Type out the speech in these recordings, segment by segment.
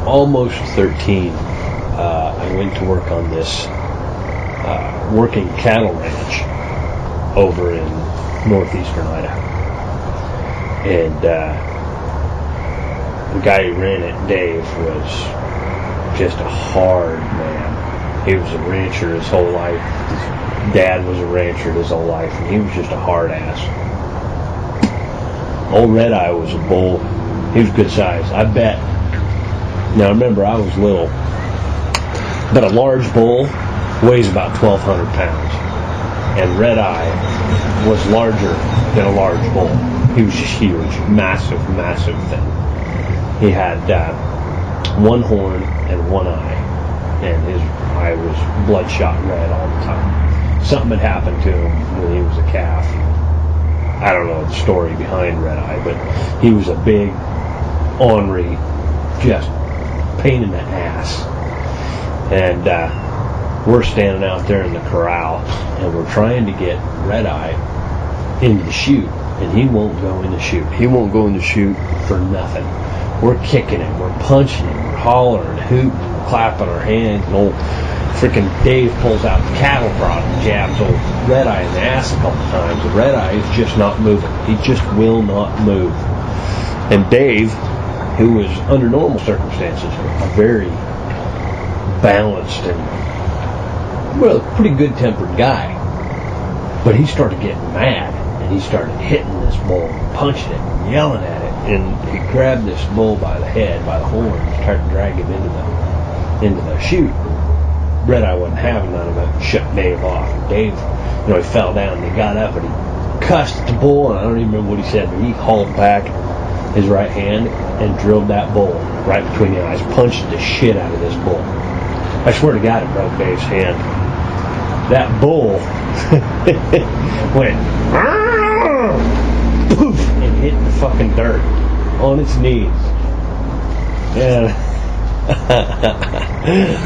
almost 13, I went to work on this working cattle ranch over in northeastern Idaho. And the guy who ran it, Dave, was just a hard man. He was a rancher his whole life. His dad was a rancher his whole life, and he was just a hard ass. Old Red Eye was a bull. He was good size. I bet. Now remember, I was little, but a large bull weighs about 1,200 pounds, and Red Eye was larger than a large bull. He was just huge, massive, massive thing. He had one horn and one eye, and his eye was bloodshot red all the time. Something had happened to him when he was a calf. I don't know the story behind Red Eye, but he was a big, ornery, just pain in the ass. And we're standing out there in the corral, and we're trying to get Red Eye into the chute, and he won't go in the chute. He won't go in the chute for nothing. We're kicking him, we're punching him, we're hollering, hooting, clapping our hands, and old freaking Dave pulls out the cattle prod and jabs old Red Eye in the ass a couple times. And Red Eye is just not moving. He just will not move. And Dave, who was under normal circumstances a very balanced and pretty good-tempered guy, but he started getting mad, and he started hitting this bull, and punching it, and yelling at it, and he grabbed this bull by the head, by the horn, and started to drag him into the chute. Red Eye wasn't having none of it, and shut Dave off. And Dave, he fell down, and he got up, and he cussed at the bull, and I don't even remember what he said, but he hauled back his right hand and drilled that bull right between the eyes, punched the shit out of this bull. I swear to God, it broke Dave's hand. That bull went poof and hit the fucking dirt on its knees. And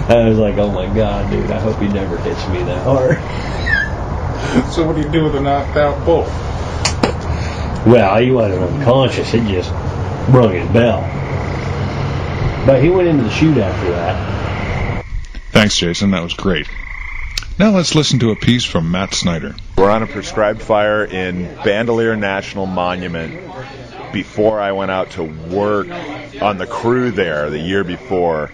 I was like, oh my God, dude, I hope he never hits me that hard. So what do you do with a knocked out bull? Well, he wasn't unconscious. It just rung his bell. But he went into the chute after that. Thanks, Jason. That was great. Now let's listen to a piece from Matt Snyder. We're on a prescribed fire in Bandelier National Monument before I went out to work on the crew there the year before.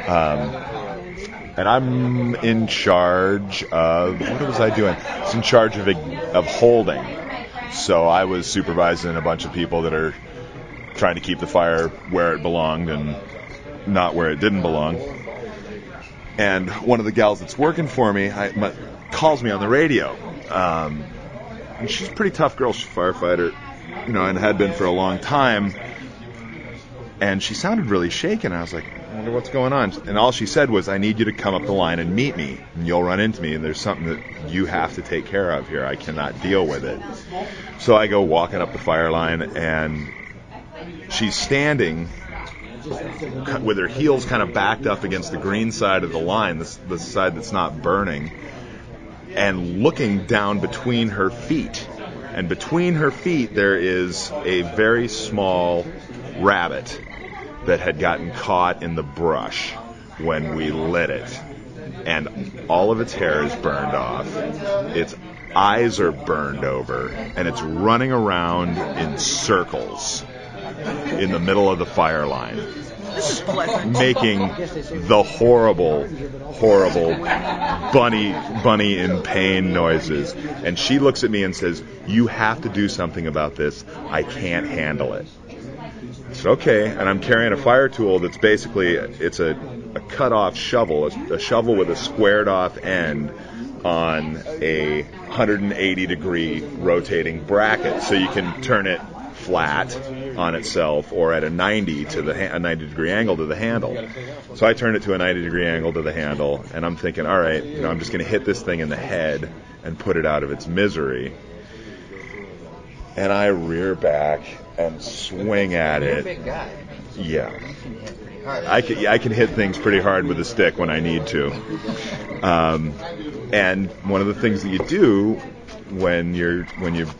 And I'm in charge of, what was I doing? I was in charge of holding. So I was supervising a bunch of people that are trying to keep the fire where it belonged and not where it didn't belong. And one of the gals that's working for me calls me on the radio. And she's a pretty tough girl. She's a firefighter, and had been for a long time. And she sounded really shaken. I was like, I wonder what's going on. And all she said was, I need you to come up the line and meet me. And you'll run into me, and there's something that you have to take care of here. I cannot deal with it. So I go walking up the fire line, and she's standing with her heels kind of backed up against the green side of the line, the side that's not burning, and looking down between her feet. And between her feet there is a very small rabbit that had gotten caught in the brush when we lit it. And all of its hair is burned off. Its eyes are burned over, and it's running around in circles in the middle of the fire line, making the horrible bunny in pain noises. And she looks at me and says, you have to do something about this. I can't handle it. I said, okay. And I'm carrying a fire tool that's basically, it's a cut-off shovel, a shovel with a squared-off end on a 180-degree rotating bracket, so you can turn it flat on itself or at a 90-degree angle to the handle. So I turned it to a 90-degree angle to the handle, and I'm thinking, all right, I'm just going to hit this thing in the head and put it out of its misery. And I rear back and swing at it. Yeah. I can hit things pretty hard with a stick when I need to. And one of the things that you do when you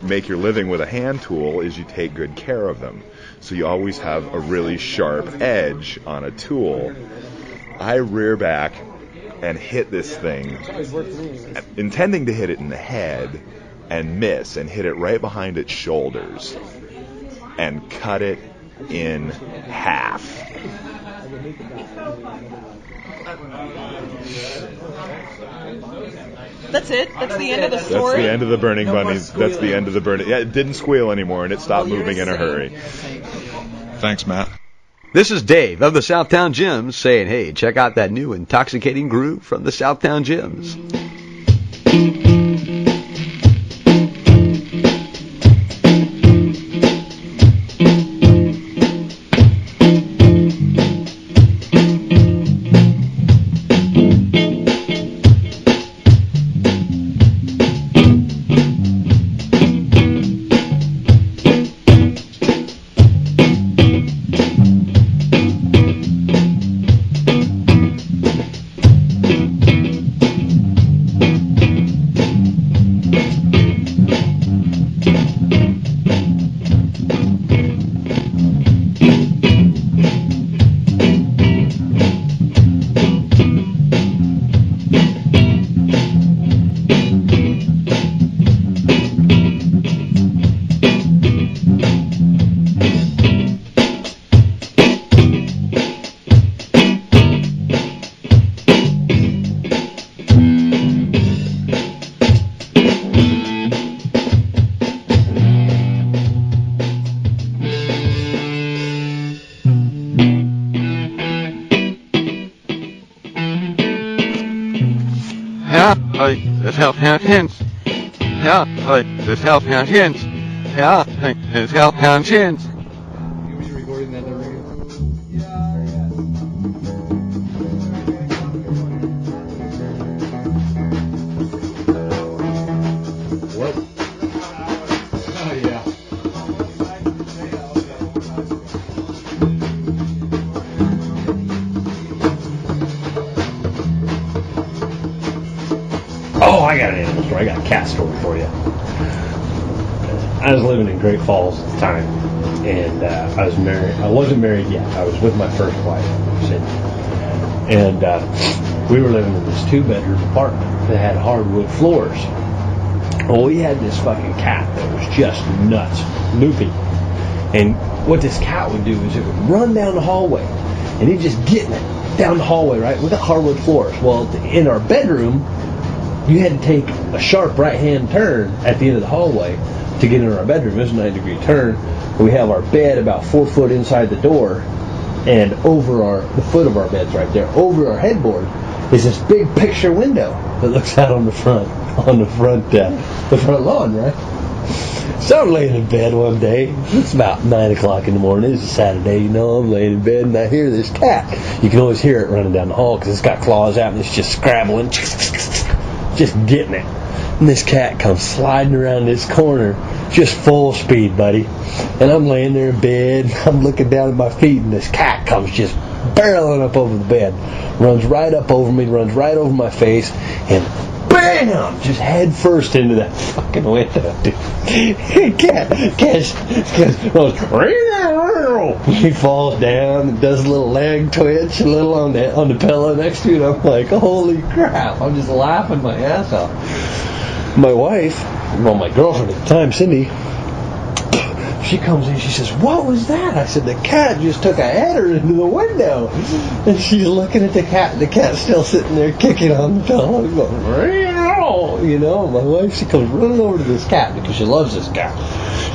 make your living with a hand tool is you take good care of them. So you always have a really sharp edge on a tool. I rear back and hit this thing, intending to hit it in the head, and miss, and hit it right behind its shoulders, and cut it in half. That's it? That's the end of the story? That's the end of the burning bunnies. That's the end of the burning. Yeah, it didn't squeal anymore, and it stopped moving in a hurry. Thanks, Matt. This is Dave of the Southtown Gyms saying, hey, check out that new intoxicating groove from the Southtown Gyms. help hands. Yeah, like this help hands. Yeah, like this help hands. Oh, I got an animal story. I got a cat story for you. I was living in Great Falls at the time, and I was married. I wasn't married yet. I was with my first wife, Cindy, and we were living in this 2-bedroom apartment that had hardwood floors. Well, we had this fucking cat that was just nuts, loopy, and what this cat would do is it would run down the hallway, and he'd just get in it down the hallway, right? We got hardwood floors. Well, in our bedroom, you had to take a sharp right-hand turn at the end of the hallway to get into our bedroom. It was a 90-degree turn. We have our bed about 4 foot inside the door, and over the foot of our bed's right there. Over our headboard is this big picture window that looks out on the front lawn, right? So I'm laying in bed one day. It's about 9 o'clock in the morning. It's a Saturday, I'm laying in bed, and I hear this cat. You can always hear it running down the hall because it's got claws out and it's just scrabbling, just getting it. And this cat comes sliding around this corner, just full speed, buddy. And I'm laying there in bed, I'm looking down at my feet, and this cat comes just barreling up over the bed, runs right up over me, runs right over my face, and bam! Just head first into that fucking window, dude. Cat goes, he falls down and does a little leg twitch, a little on the pillow next to it. I'm like, holy crap! I'm just laughing my ass off. My wife, my girlfriend at the time, Cindy, she comes in, she says, what was that? I said, the cat just took a header into the window. And she's looking at the cat. The cat's still sitting there kicking on the pillow, going, my wife, she comes running over to this cat because she loves this cat.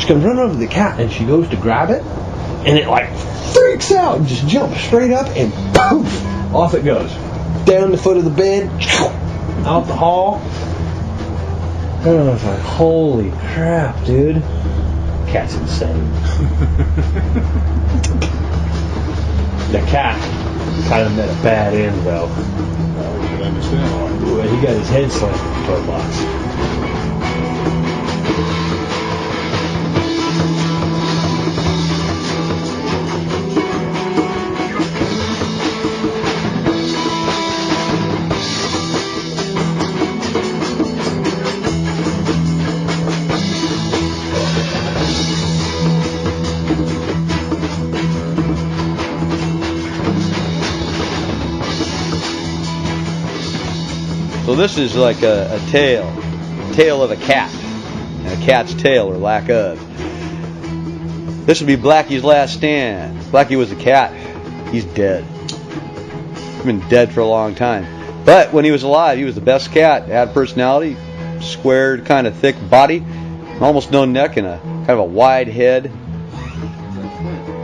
She comes running over to the cat and she goes to grab it, and it like freaks out and just jumps straight up and poof, off it goes. Down the foot of the bed, out the hall. And I was like, holy crap, dude. Cat's insane. The cat kind of met a bad end, though. You can understand why. He got his head slammed in the toy box. So this is like a tail of a cat, and a cat's tail or lack of. This would be Blackie's last stand. Blackie was a cat. He's dead. He's been dead for a long time. But when he was alive, he was the best cat. Had personality, squared, kind of thick body, almost no neck, and a kind of a wide head.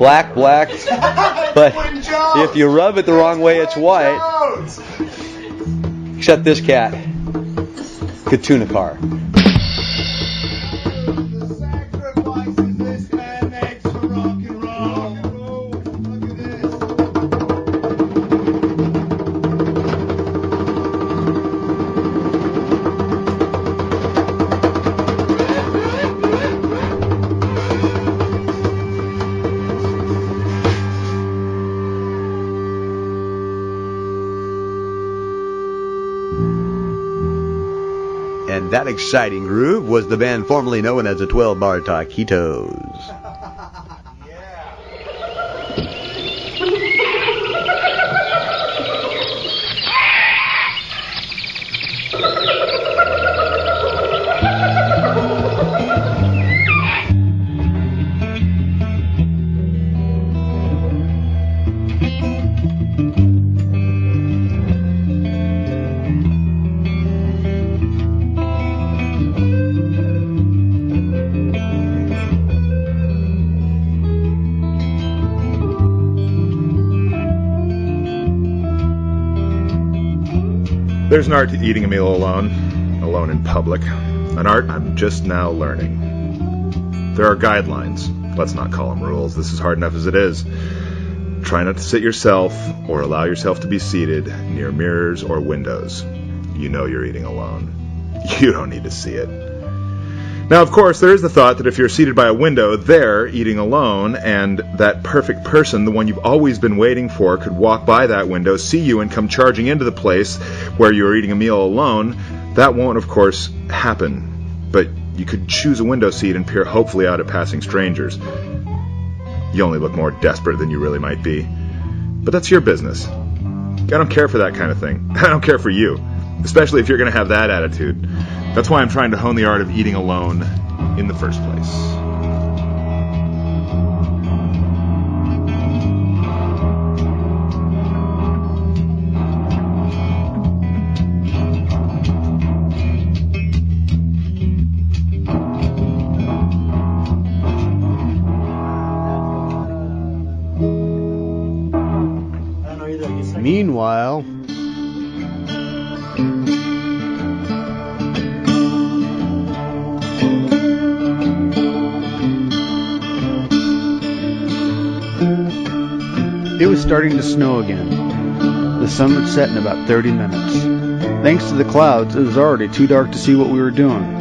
Black, but if you rub it the wrong way, it's white. Except this cat could tune a car. And that exciting groove was the band formerly known as the 12 Bar Taquitos. There's an art to eating a meal alone in public. An art I'm just now learning. There are guidelines. Let's not call them rules. This is hard enough as it is. Try not to sit yourself or allow yourself to be seated near mirrors or windows. You know you're eating alone. You don't need to see it. Now, of course, there is the thought that if you're seated by a window there, eating alone, and that perfect person, the one you've always been waiting for, could walk by that window, see you, and come charging into the place where you're eating a meal alone, that won't, of course, happen. But you could choose a window seat and peer hopefully out at passing strangers. You only look more desperate than you really might be. But that's your business. I don't care for that kind of thing. I don't care for you, especially if you're going to have that attitude. That's why I'm trying to hone the art of eating alone in the first place. Meanwhile, it was starting to snow again. The sun would set in about 30 minutes. Thanks to the clouds, it was already too dark to see what we were doing.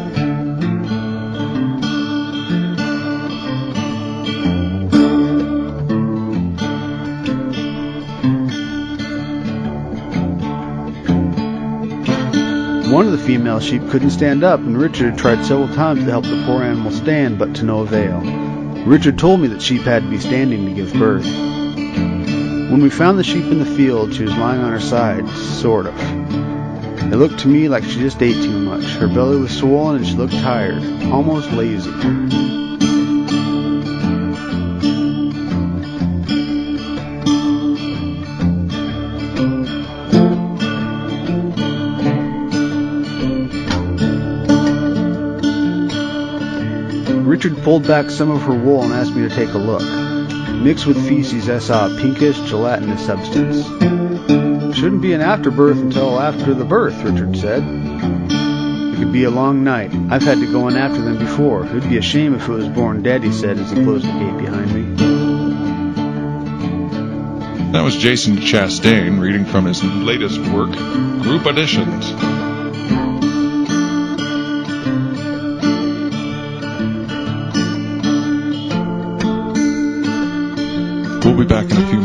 One of the female sheep couldn't stand up, and Richard tried several times to help the poor animal stand, but to no avail. Richard told me that sheep had to be standing to give birth. When we found the sheep in the field, she was lying on her side, sort of. It looked to me like she just ate too much. Her belly was swollen and she looked tired, almost lazy. Richard pulled back some of her wool and asked me to take a look. Mixed with feces, I saw a pinkish, gelatinous substance. Shouldn't be an afterbirth until after the birth, Richard said. It could be a long night. I've had to go in after them before. It would be a shame if it was born dead, he said as he closed the gate behind me. That was Jason Chastain reading from his latest work, Group Editions. We'll be back in a few